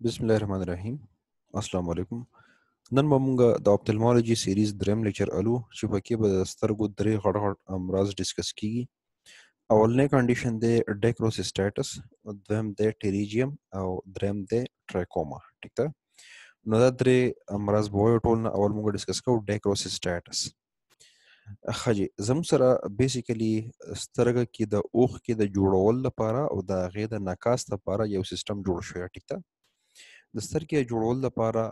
बिस्मिल्लाहिर्रहमानिर्रहीम। अस्सलाम वालेकुम। نن به موږ د اپتلمولوژي سیریز دریم لیکچر الو چې پکې به د سترګو درې غټ غټ امراض ډیسکس کیږي. اولنی کنډیشن دی ډیکروسیسټایټس، دویم دی ټیریجیم او دریم دی ټرایکوما. ټیک ده؟ نو دا درې امراض به وایو. ټول نه اول موږ ډیسکس کوو ډیکروسیسټایټس. ښه جي، زموږ سره بیسیکلی سترګه کې د اوښکې د جوړولو لپاره او د هغې د نکاس لپاره یو سیستم جوړ شوی. ټیک ده؟ د سترګې جوړولو لپاره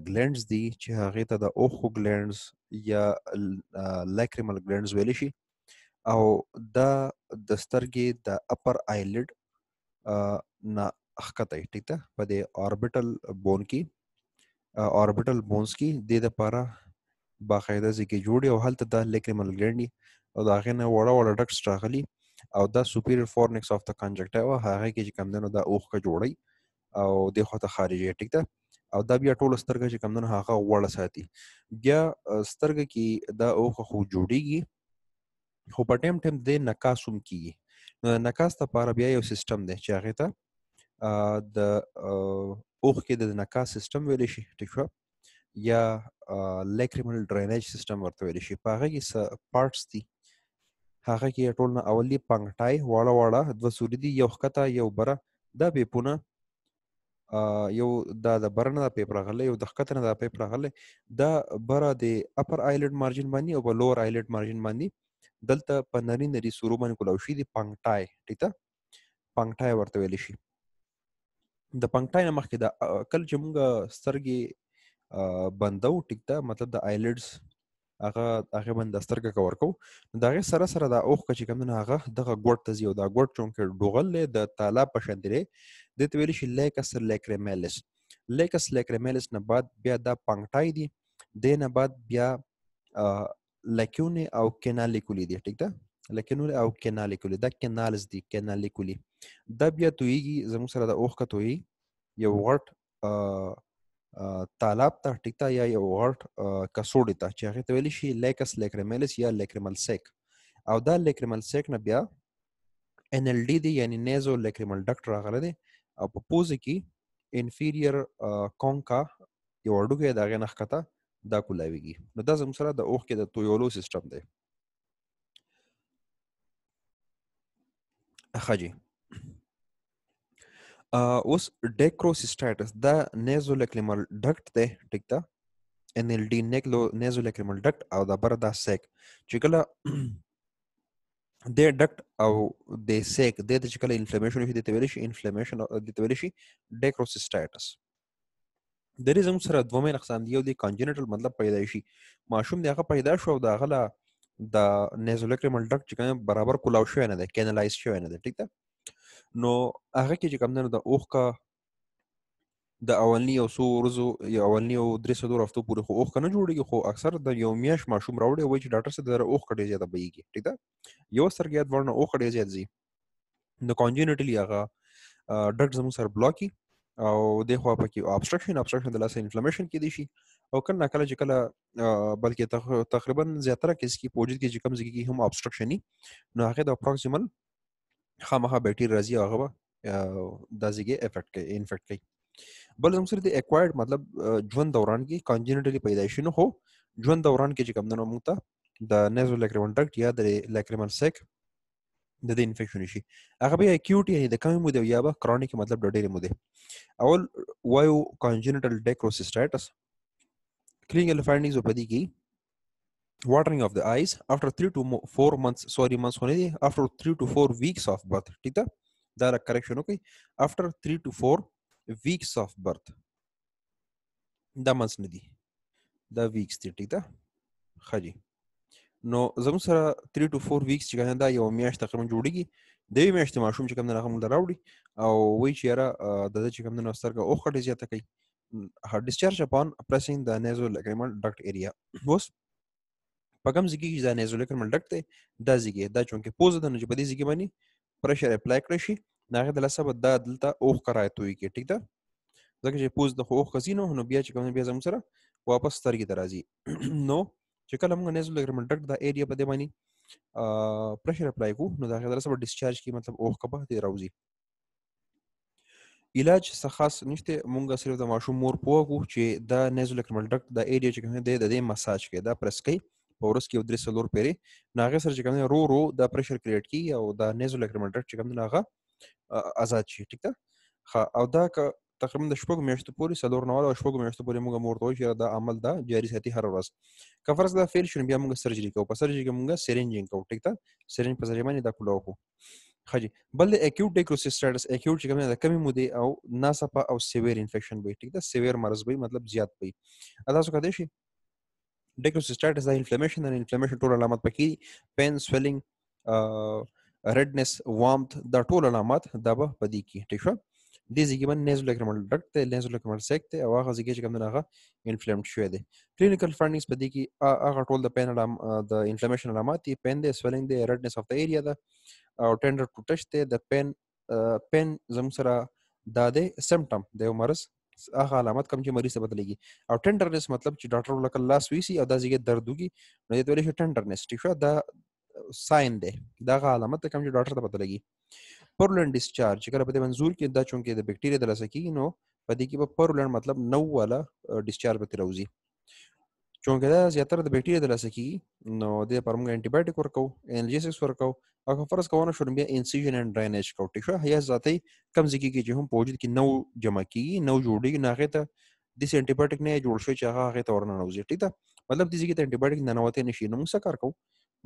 ګلینډز دي چې هغې ته د اوښکو ګلینډز یا لاکریمل ګلینډز ویلی شي، او دا د سترګې د اپر آیلډ نه ښکته وي. ټیک ده؟ په دې آربیټل بون کې آربیټل بونز کې دې دپاره باقاعده ځای جوړ او هلته دا لیکریمل ګلینډ وي او د هغې نه وړه وړه ډکټس راغلي او دا سوپیریر فورنکس آف د کنجکټیوا هغې کې چې کوم دی نو دا اوښکه جوړوي او دې خواته خارجي. ټیک ده؟ او دا بیا ټوله سترګه چې کوم دی نو هغه غوړه ساتي. بیا سترګه کې دا اوښکه خو جوړیږي، خو په ټایم دې نکاس هم کیږي. نو د نکاس لپاره بیا یو سیستم دی چې هغې ته د اوښکې د نکاس سیستم ویلی شي. ټیک شوه؟ یا لیکریمل ډرینیج سیستم ورته ویلی شي. په هغه کې څه پارټس دي، هغه کې ټول نه اول دي پنګټای، واړه واړه دوه سوري دي، یو ښکته یو بره. دا پیپونه یو دا د بره نه دا پیپ راغلی، یو د ښکته نه دا پیپ راغلی. دا بره د اپر آیلډ مارجن باندې او په لور آیلډ مارجن باندې دلته په نري نري سورو باندې کولاو شي دي پنګټای. ټیک ده؟ پنګټای ورته ویلی شي. د پنګټای نه مخکې دا کله چې موږ سترګې بندو، ټیک ده، مطلب د آیلډز هغه باندې د سترګه کور کوو، نو د هغې سره سره دا اوښکه چې کوم دی نو هغه دغه ګوټ ته ځي او دا ګوټ چونکې ډوغل دی د تالاب په شان دی، دې ته ویلی شي لیکس لیکریمیلس. لیکس لیکریمیلس نه بعد بیا دا پنګټای دی، دې نه بعد بیا لکیونې او کینالیکولي دی. ټیک ده؟ لکیونې او کینالیکولي دا کینالز دي، کینالیکولي دا بیا تویږي زموږ سره د اوښکه تویي یو غټ تالاب ته. ټیک ده؟ یا یو غټ کڅوړې ته چې هغې ته ویلی شي لیکس لیکریمیلس یا لیکریمل سیک. او دا لیکریمل سیک نه بیا NLD دی یعنی نیزو لیکریمل ډکټ راغلی دی او په پوزه کې انفیریر کونکا یو هډوکی د هغې نه ښکته دا کولاویږي. نو دا زموږ سره د اوښکې د تویولو سیسټم دی. ښه جي، اوس ډیکروسیسټایټس دا نیزو لیکریمل ډکټ دی. ټیک ده؟ NLD نیزو لیکریمل ډکټ او د بره دا سیک چې کله د ډکټ او د سیک د چې کله انفلمیشن وشي دې ته ویلی شي انفلمیشن، دې ته ویلی شي ډیکروسیسټایټس. د دې زموږ سره دوه مین اقسام دي. یو دی کانجنټل مطلب پیدایشي، ماشوم دی هغه پیدا شو او د هغه له د نیزولیکریمل ډکټ چې کوم برابر کولاو شوی نه دی، کینلایز شوی نه دی. ټیک ده؟ نو هغه کې چې کوم دی نو د اوښکه د اولني یو څو ورځو یا اولني یو 3 هفتو پورې خو اوښکه نه جوړېږي، خو اکثر د یو میاشت ماشوم راوړي وایي چې ډاکټر صاحب د اوښکه ډېره زیاته بهیږي. ټیک ده؟ یو سترګې یا دواړه نه اوښکه ډېر زیات ځي. نو کانجنټلي هغه ډکټ زموږ سره بلاکي او دې خوا پکې ابسټرکشن د لاسه انفلمیشن کېدی شي او کله نه کله چې کله بلکې تقریبا زیاتره کیس کې په وجود کې چې کوم ځای کې هم ابسټرکشن وي نو هغې د اپروکسیمل خامخا بیکټیریا راځي او هغه به دا ځای انفیکټ کوي. بل زموږ سره د اکوایرډ مطلب ژوند دوران کې کانجنټلي پیدایشي نه، خو ژوند دوران کې چې کوم دی نو موږ ته د نیزو لیکریمل ډکټ یا د لیکریمل سیک د دې انفیکشن شي. هغه بیا اکیوټ یعنی د کمې مودې یا به کرونیک مطلب د ډېرې مودې. اول وایو کانجنټل ډیکروسیسټایټس. کلینیکل فایندینګز په دې کې watering of the eyes after 3 to 4 months months होने दे after 3 to 4 weeks of birth. ठीक था? دا करेक्शन हो गई after 3 to 4 weeks of birth. دا months نه دي، دا weeks دي. ठीक ده؟ ښه جي، نو زموږ سره 3 to 4 weeks چې کنه دا یو میاشت تقریبا جوړیږي. د یوې میاشتې ماشوم چې کوم دی هغه موږ ته راوړي او وایي چې یاره د ده چې کوم دی نو سترګه اوښکه ډېر زیاته کوي. ډسچارج اپان پریسینګ د نیزولیکریمل ډکټ ایریا. اوس په کوم ځای کې چې دا نیزولیکریمل ډکټ دی دا ځای کې دا چونکې پوزه ده نو چې په دې ځای کې باندې پریشر اپلای کړی شي نو هغې د لاسه به دا دلته اوښکه رایتوي کړي. ټیک ده؟ ځکه چې پوز د خو اوښکه ځي نو بیا چې کوم بیا زموږ سره واپس سترګې ته راځي. نو چې کله موږ نیزولیکریمل ډکټ دا ایریا په دې باندې پریشر اپلای کوو نو د هغې د لاسه به ډسچارج کړي، مطلب اوښکه به دې راوځي. علاج څه خاص نشته، مونږ صرف د ماشوم مور پوه کو چې دا نیزولیکرمل ډکټ د ایریا چې کوم دی د دې مساج کوي، دا پرس کوي په ورځ کې یو 3 پیری، نو هغې سره چې کوم دی رو رو دا پریشر کریټ کیږي او دا نیزولیکرمل ډکټ چې کوم دی هغه آزاد شي. ټیک ده ښه. او دا که تقریبا د شپږو میاشتو پورې 4 نه والا شپږو میاشتو پورې مونږ مور ته وایو چې دا عمل دا جاري ساتي هر ورځ. که فرض دا فیل شو بیا مونږ سرجري کوو، په سرجري کې مونږ سرنجینګ کوو. ټیک ده سرنج په ذریعه باندې دا کولاو کوو. ښه جي. بل د اکیوټ ډیکروسیسټایټس، اکیوټ چې کوم دی د کمې مودې او ناڅاپه او سیویر انفیکشن وي. ټیک ده سیویر مرض وي مطلب زیات وي. تاسو کدی شي ډیکروسیسټایټس د انفلیمیشن، د انفلیمیشن ټول علامات پکې پین سویلینګ ریډنس وارمث دا ټول علامات دا به پدې کې. ټیک شو. دې ځکه باندې نیزولیکرمل ډکټ ته نیزولیکرمل سیک ته او هغه ځکه چې کوم دی هغه انفلیمډ شوی دی. کلینیکل فایندینګز پدې کې هغه ټول د پین د انفلیمیشن علامات دي، پین دی، سویلینګ دی، ریډنس اف د ایریا ده او ټینډر ټو ټچ دی. د پین زموږ سره دا دی سمپټم د یو مرض هغه علامات کوم چې مریض ته بدلېږي. او ټینډرنس مطلب چې ډاکټر ولکه لاس ویسي او دا ځای درد وکړي نو دې ته ویلی شي ټینډرنس. ټیک شو. دا ساين دی، دا هغه علامت ده کوم چې ډاکټر ته بدلېږي. پرولن ډسچارج چې کله په دې منظور کې دا چونکې د بکټیریا د لاسه کېږي نو په دې کې به پرولن مطلب نو والا ډسچارج به ترې راوځي. چونکې دا زیاتره د بکټیریا د لاسه کېږي نو دې لپاره موږ انټي بایوټیک ورکوو، انالجیسکس ورکوو او که فرض کوو ونه شو نو بیا انسیژن اینډ ډرینیج کوو. ټیک شو. یا ذاتي کوم ځای کې چې هم په وجود کې نو جمع کېږي نو جوړېږي نو هغې ته داسې انټي بایوټیک نه جوړ شوی چې هغه هغې ته ورننوځي. ټیک ده مطلب دې ځای کې ته انټي بایوټیک ننوتی نه شي. نو موږ څه کار کوو،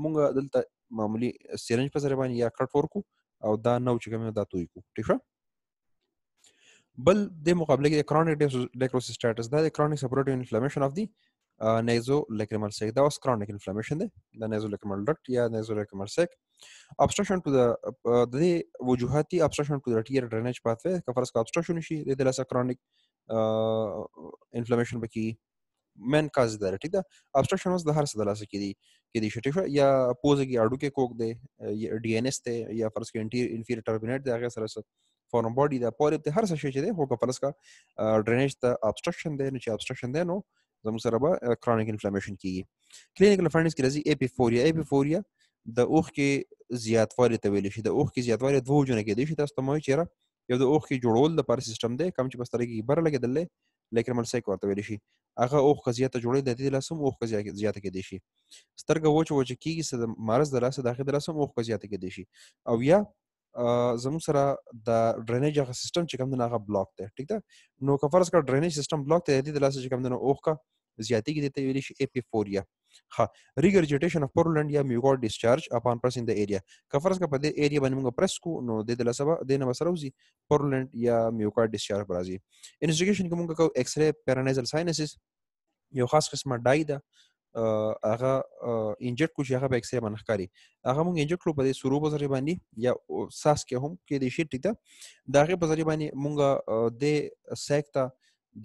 موږ دلته معمولي سرنج په ذریعه باندې یا کټ ورکو او دا نو چې کوم دا توی کو. ټیک شو. بل د مقابله کې کرونیک ډیکروسیسټایټس دا د کرونیک سپوریټیو انفلیمیشن اف دی نیزولیکرمل سیک. دا اوس کرونیک انفلیمیشن دی د نیزولیکرمل ډکټ یا نیزولیکرمل سیک. obstruction to the د وجوهات دي obstruction to the arterial drainage pathway. که فرض کا obstruction شي د لاسه کرونیک انفلیمیشن بکی مین کاز ده. ټیک ده obstruction اوس د هر څه د لاسه کې دي شټی شو یا پوزه کې اډو کې کوک دی ډي ان اس ته یا فرض کې انفیریور ټربینیټ دی هغه سره فورم باډي دا پوره ته هر څه شي چې دی خو که فرض کا ډرینیج ته obstruction دی نو چې obstruction دی نو زموږ سره به کرونیک انفلیمیشن کیږي. کلینیکل فایندینګز کې راځي ایپیفوریا. ایپیفوریا د اوښ کې زیاتوالی ته ویل شي. د اوښ کې زیاتوالی دوه وجونه کېدای شي. تاسو ته مو چیرې یو د اوښ کې جوړول لپاره سیستم دی کوم چې په سترګې کې بره لګېدلی لیکرمل سیک ورته ویل شي. هغه اوښ که زیاته جوړوي د دې لاسه هم اوښ که زیاته کېدای شي. سترګه وچه کېږي څه د مرض د لاسه د هغې د لاسه هم اوښ که زیاته کېدای شي. او یا زموږ سره د ډرینیج هغه سیستم چې کوم دی هغه بلاک دی. ټیک ده نو که فرض کړه ډرینیج سیستم بلاک دی د دې د لاسه چې کوم دی اوښ که زیاتېږي دې ته ویلی شي ایپیفوریا. ښه. ریګرجیټیشن اف پرولنټ یا میوکارډ ډسچارج اپان پرسینګ د ایریا. که فرض کړه په دې ایریا باندې موږ پرس کو نو د دې لاسه به دې نه به سره وځي پرولنټ یا میوکارډ ډسچارج به راځي. انویسټیګیشن کې موږ کوو ایکس رے پیرانیزل ساینسز یو خاص قسمه ډای ده هغه انجکټ کو چې هغه به ایکس رے باندې ښکاري. هغه موږ انجکټ کړو په دې سورو په ذریعه باندې یا ساس کې هم کېدای شي. ټیک ده د هغې په ذریعه باندې موږ د سیک ته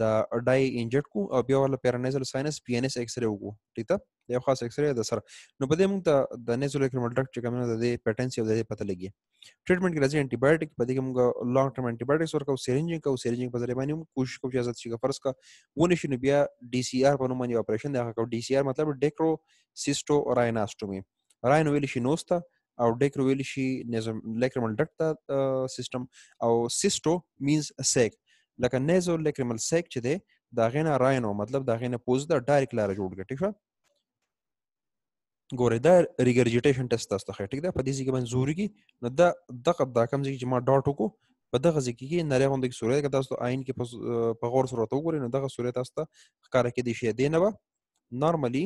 د ډای انجکټ کو او بیا ورله پیرانیزل ساینس پی ان اس ایکس رے وکړو. ټیک ده یو خاص ایکس رے د سره نو په دې موږ ته د نیزولیکرمل ډکټ چې کوم د دې پیټنسي او د دې پته لګي. ټریټمنټ کې راځي انټي بایوټیک. په دې کې موږ لانګ ټرم انټي بایوټکس ورکوو، سرنجینګ کوو، سرنجینګ په ذریعه باندې موږ کوشش کوو چې ازاد شي. که فرض کا ونه شي نو بیا ډي سی آر په نوم باندې اپریشن دی هغه کوو. ډي سی آر مطلب ډیکرو سیسټو رایناسټومي. راینو ویلی شي نوز ته او ډیکرو ویلی شي نیزولیکرمل ډکټ ته سیستم او سیسټو مینز سیک. لکه نیزولیکرمل سیک چې دی د هغې نه راینو مطلب د هغې نه پوز ده ډایرکټ لاره جوړ کړه. ټیک شوه. ګورئ دا ریګرجیټیشن ټیسټ تاسو ته ښایي. ټیک ده په دې ځای کې باندې زورېږي نو دا کوم ځای چې ما ډاټ وکړو په دغه ځای کې نری غوندې صورت که تاسو ته آین کې په غور سره ورته وګورئ نو دغه صورت تاسو ته ښکاره کېدای شي. دې نه به نارملي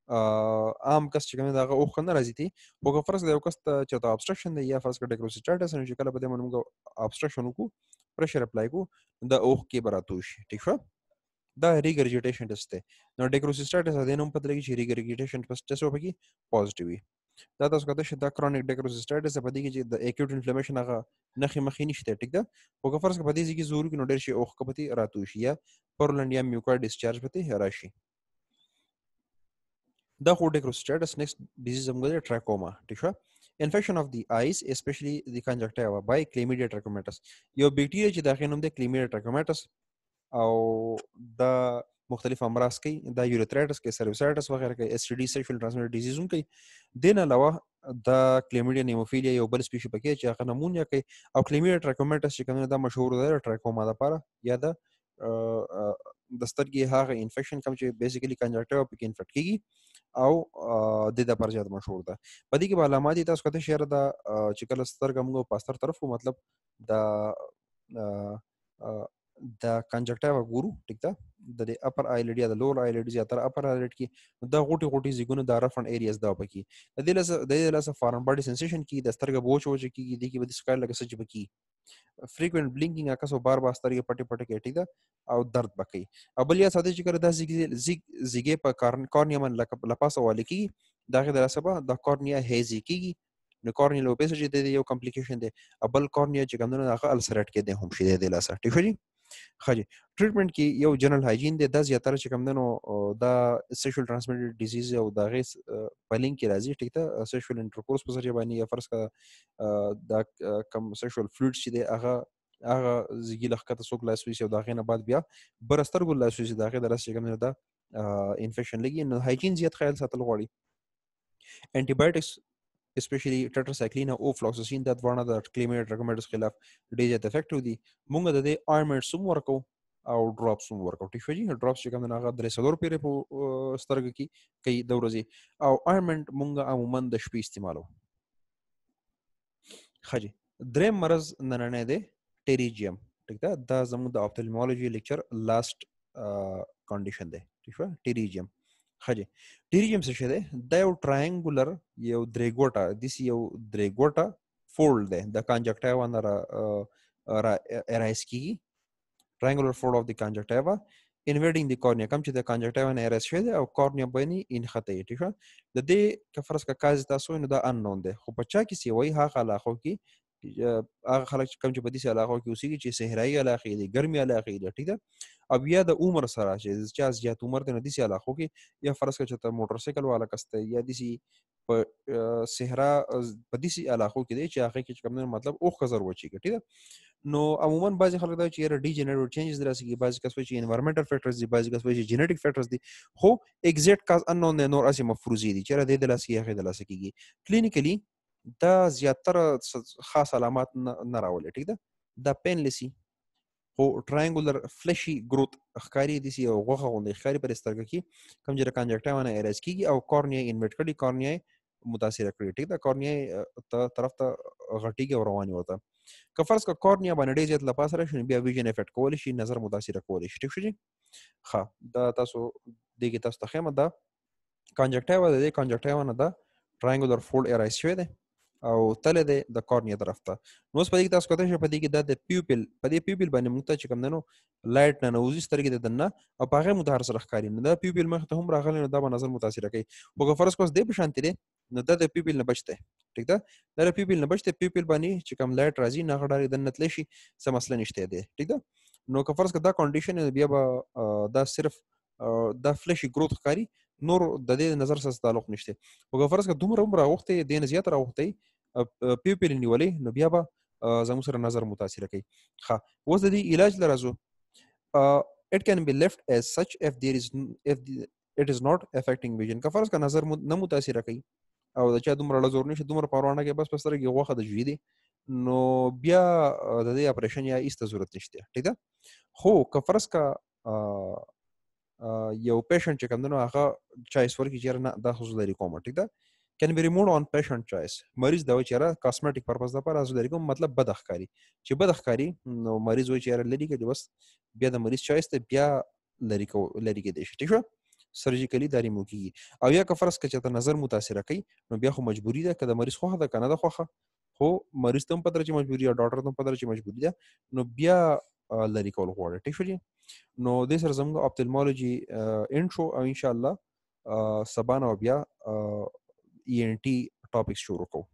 عام کس چې کوم دی هغه اوښ نه راځي تی خو که فرض کړه یو کس ته چېرته obstruction دی یا فرض کړه ډیکروسیسټایټس چې کله په دې باندې موږ obstruction وکړو پریشر اپلای کړو دا اوښ کې به راتوی شي. ټیک شوه. دا ریګرجیټیشن ټیسټ دی. نو ډیکروسیسټایټس د دې نه هم پته لګي چې ریګرجیټیشن ټیسټ وکړي پازیټیو وي. دا تاسو کته شي دا کرونیک ډیکروسیسټایټس په دې کې چې د اکیوټ انفلیمیشن هغه نښې مخې نشته. ټیک ده خو که فرض کړه په دې ځای کې ضروري نو ډېر شي اوښ که پتې راتوی شي یا پرولنډ یا میوکارډ ډسچارج پتې راشي. دا خو ډیکروسیسټایټس نیکسټ ډیزیز زموږ دی ټراکوما. ټیک شوه. انفیکشن اف دی آیز اسپیشلی دی کنجکټیوا بای کلیمیډیا ټراکوماټس. یو بیکټیریا چې د هغې نوم دی کلیمیډیا ټراکوماټس او د مختلف امراض کوي دا یوریترایټس کې سروسایټس وغیرہ کې اس ټي ډي سیکشوال ټرانسمیټډ ډیزیز هم کوي. دین علاوه دا کلیمیډیا نیموفیلیا یو بل سپیشي پکې چې هغه نمونیا کوي او کلیمیډیا ټراکوماټس چې کومه دا مشهور ده ټراکوما لپاره یا د د سترګې هغه انفیکشن کوم چې بیسیکلی کنجکټیوا پکې انفیکټ کیږي او د دې لپاره زیات مشهور ده. په دې کې به علامات تاسو کته شهر دا چې کله سترګه موږ په ستر طرف مطلب د کنجکټیوا ګورو ټیک ده د اپر آیلډ یا د لور آیلډ یا تر اپر آیلډ کې دا غوټي زیګونه د رفن ایریاز دا پکې د دې لاسه فارن باډي سنسیشن کې د سترګې بوچ کېږي د کې به د سکای لکه سچ بکی فریکوینټ بلینکینګ اکاسو بار سترګې پټه کې ټیک ده او درد بکی او بل یا ساده چې کړه دا زیګې په کورنیا من لپاسه والي کې دا غي د لاسه د کورنیا هیزي کېږي نو کورنیا لوبیس چې د یو کمپلیکیشن دی ابل کورنیا چې کومونه هغه السرټ کې دی هم شي د لاسه ټیک شي. خاجي ټریټمنټ کې یو جنرال هایجین دی د زیاتره چې کوم دنو دا سیکشوال ټرانسمیټډ ډیزیز او دا غي پلینګ کې راځي ټیک ده سیکشوال انټرکورس په ذریعہ باندې یا فرض کا دا کم سیکشوال فلویډ چې دی هغه زیګی لخته څوک لاسوي او دا غي نه بعد بیا برستر ګل لاسوي دا غي درس چې کوم دا انفیکشن لګي نو هایجین زیات خیال ساتل غواړي. انټي بایوټکس especially tetracycline او فلوکساسین دا ورنه د کلیمیډ ریکمنډز خلاف ډیر زیات افیکټیو دي. موږ د دې آرمنټ سم ورکو او ډراپس هم ورکو ټیک شي. ډراپس چې کوم نه هغه درې سلور پیره په سترګ کې کوي د ورځې او آرمنټ موږ عموما د شپې استعمالو. خجي دریم مرض نننه دی ټریجیم ټیک ده دا زموږ د اپتالمولوژي لیکچر لاست کنډیشن دی ټیک شو ټریجیم. خجي ټریجیم څه شه دی دا یو ټراینګولر یو درېګوټه دیس یو درېګوټه فولډ دی د کنجکټیوا نه را ارایز کیږي triangular fold of the conjunctiva invading the cornea کوم چې د کنجکټیوا نه ارایز شوی دی او کورنیا باندې انخته ټیک شو. د دې کفرس کا کاز تاسو نو دا انون دی خو په چا کې سی وای هغه علاقو کې هغه خلک کوم چې په دې علاقو کې اوسېږي چې صحرایي علاقې دي ګرمي علاقې دي ټیک ده او بیا د عمر سره چې چا زیات عمر دی نو دې علاقو کې یا فرض کړه چې ته موټر سایکل والا کسته یا دې په صحرا په دې علاقو کې دی چې هغه کې کوم مطلب او خزر وچی ټیک ده نو عموما بعضی خلک دا چې ډیجنریټیو چینجز دراسي بعضی کس چې انوایرنمنټل فیکټرز دي بعضی کس چې جینیټیک فیکټرز دي خو ایگزیکټ کاز انون نور اسی مفروضی دي چې د لاسي هغه د لاسي کیږي کلینیکلی دا زیاتره خاص علامات نه راولي ټیک ده دا پینلسی خو ټراینګولر فلشي گروث ښکاری دي سی او غوخه غونډه ښکاری پر سترګه کې کم چې کنجکټیوا نه ارایز کیږي او کورنیا انورټ کړي کورنیا متاثر کړي ټیک ده کورنیا طرف ته غټیږي او رواني وته که فرض کا کورنیا باندې ډیر زیات لپاس راشي بیا ویژن افیکټ کول شي نظر متاثر کول شي ټیک شي. ها دا تاسو دغه تاسو ته خیمه دا کنجکټیوا د کنجکټیوا نه دا ټراینګولر فولډ ارایز شوی دی او تل د کورنیا طرف ته نو په دې تاسو کوته شي په دې کې د پیوپل په دې پیوپل باندې موږ ته چې کوم نو لایټ نه نوځي سترګې د دنه او په هغه متحرک سره ښکاری نو دا پیوپل مخ ته هم راغلی نو دا به نظر متاثر کوي او فرض کوس دې په شانتي دی نو د پیوپل نه بچته ټیک ده د پیوپل نه بچته پیوپل باندې چې کوم لایټ راځي نه غړاري د نتل شي څه مسله نشته دی ټیک ده نو که فرض کدا کنډیشن بیا به دا صرف دا فلشي گروث ښکاری نور د دې نظر سره تعلق نشته او که فرض کدا دومره عمر وخت دې نه زیات راوخته پیوپل نیولې نو بیا به زموږ سره نظر متاثر کوي. ها اوس د دې علاج لرازو it can be left as such it is not affecting vision که فرض کا نظر نه متاثر کوي او د چا دومره لزور نشي دومره پروانه کې بس پستر کې غوخه د جوړې دي نو بیا د دې اپریشن یا ایست ضرورت نشته ټیک ده. خو که فرض کا یو پیشنټ چې کوم نو هغه چایس ورکی چیرې نه دا خصوص لري کوم ټیک ده can be removed on patient choice مریض دا چیرې کاسمیټیک پرپز لپاره از لري کوم مطلب بدخکاری چې بدخکاری نو مریض وای چیرې لري کې بس بیا د مریض چويس ته بیا لري کې دی ټیک شو سرجیکلی داری مو کی او یا که فرض کچته نظر متاثر کوي نو بیا خو مجبوری ده کله مریض خوخه ده کنه ده خوخه خو مریض ته په درجه مجبوری او ډاکټر ته په درجه مجبوری ده نو بیا لري کول غواړي ټیک شو نو د سر زموږ اپتالمولوژي انټرو او ان شاء الله سبا نو بیا ENT ټاپکس شروع کوو.